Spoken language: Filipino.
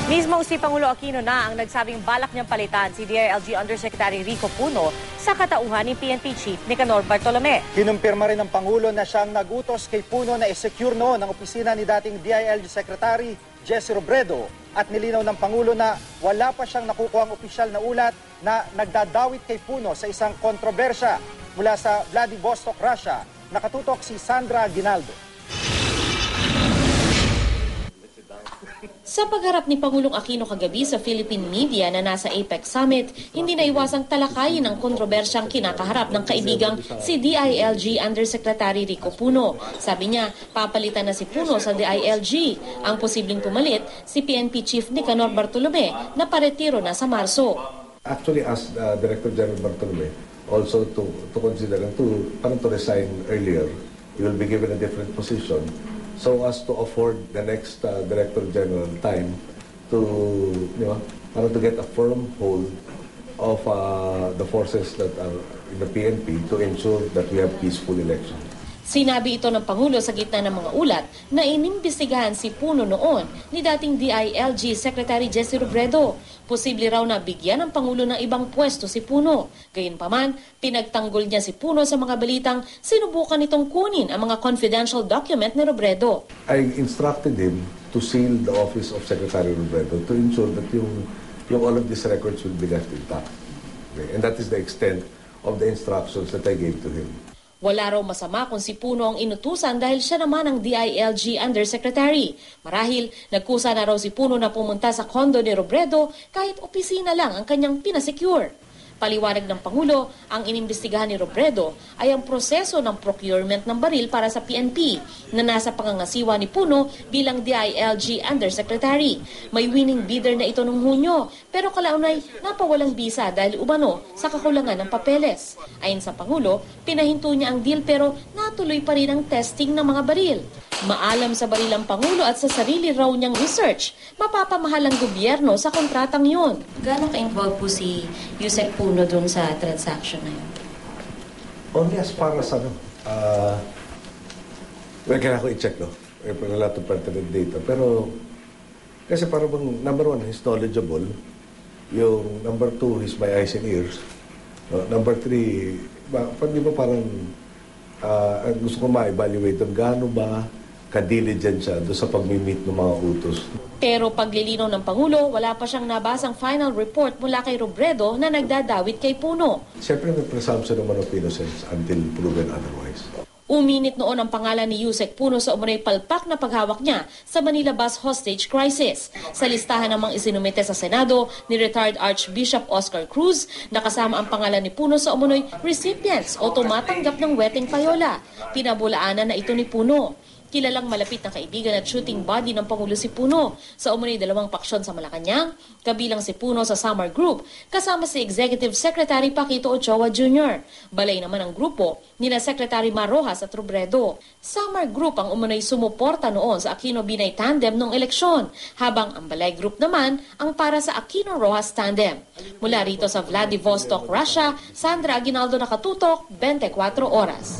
Mismo si Pangulo Aquino na ang nagsabing balak niyang palitan si DILG Undersecretary Rico Puno sa katauhan ni PNP Chief Nicanor Bartolome. Kinumpirma rin ng Pangulo na siyang nagutos kay Puno na i-secure noon ang opisina ni dating DILG Secretary Jesse Robredo at nilinaw ng Pangulo na wala pa siyang nakukuhang opisyal na ulat na nagdadawit kay Puno sa isang kontrobersya mula sa Vladivostok, Russia. Nakatutok si Sandra Aguinaldo. Sa pagharap ni Pangulong Aquino kagabi sa Philippine media na nasa APEC Summit, hindi naiwasang talakayin ang kontrobersyang kinakaharap ng kaibigang si DILG Undersecretary Rico Puno. Sabi niya, papalitan na si Puno sa DILG. Ang posibleng pumalit, si PNP Chief Nicanor Bartolome na paretiro na sa Marso. Actually, as Director General Bartolome, also to consider and to resign earlier, he will be given a different position, so as to afford the next Director General time to, to get a firm hold of the forces that are in the PNP to ensure that we have peaceful elections. Sinabi ito ng Pangulo sa gitna ng mga ulat na inimbestigahan si Puno noon ni dating DILG Secretary Jesse Robredo. Posible raw na bigyan ng Pangulo ng ibang pwesto si Puno. Gayunpaman, pinagtanggol niya si Puno sa mga balitang sinubukan nitong kunin ang mga confidential document ni Robredo. I instructed him to seal the office of Secretary Robredo to ensure that yung all of these records will be left intact. Okay? And that is the extent of the instructions that I gave to him. Wala raw masama kung si Puno ang inutusan dahil siya naman ang DILG Undersecretary. Marahil, nagkusa na raw si Puno na pumunta sa kondo ni Robredo kahit opisina lang ang kanyang pinasecure. Paliwanag ng Pangulo, ang inimbestigahan ni Robredo ay ang proseso ng procurement ng baril para sa PNP na nasa pangangasiwa ni Puno bilang DILG Undersecretary. May winning bidder na ito noong Hunyo, pero kalaunay napawalang bisa dahil umano sa kakulangan ng papeles. Ayon sa Pangulo, pinahinto niya ang deal pero natuloy pa rin ang testing ng mga baril. Maalam sa baril ang Pangulo at sa sarili raw niyang research, mapapamahal ang gobyerno sa kontratang yun. Gaano ka-involved po si Yusek Puno dun sa transaction na yun? Only as far as kailangan ko i-check, no? A lot of pertinent data. Pero, kasi parang bang, number one, he's knowledgeable. Yung number two, he's my eyes and ears. Number three, di ba parang gusto ko ma-evaluate kung gaano ba ka-diligent siya doon sa pag-meet ng mga utos. Pero paglilinaw ng Pangulo, wala pa siyang nabasang final report mula kay Robredo na nagdadawit kay Puno. Siyempre may presumption naman of innocence until proven otherwise. Uminit noon ang pangalan ni Yusek Puno sa umunoy palpak na paghawak niya sa Manila bus hostage crisis. Sa listahan ng mga isinumite sa Senado ni retired Archbishop Oscar Cruz, nakasama ang pangalan ni Puno sa umunoy recipients o tumatanggap ng weteng payola. Pinabulaanan na ito ni Puno. Kilalang malapit na kaibigan at shooting buddy ng Pangulo si Puno sa umunoy 2 paksyon sa Malacanang, kabilang si Puno sa Samar Group, kasama si Executive Secretary Paquito Ochoa Jr. Balay naman ang grupo nina Secretary Mar Rojas at Robredo. Samar Group ang umunoy sumuporta noon sa Aquino Binay Tandem noong eleksyon, habang ang Balay Group naman ang para sa Aquino Rojas Tandem. Mula rito sa Vladivostok, Russia, Sandra Aguinaldo, nakatutok, 24 Oras.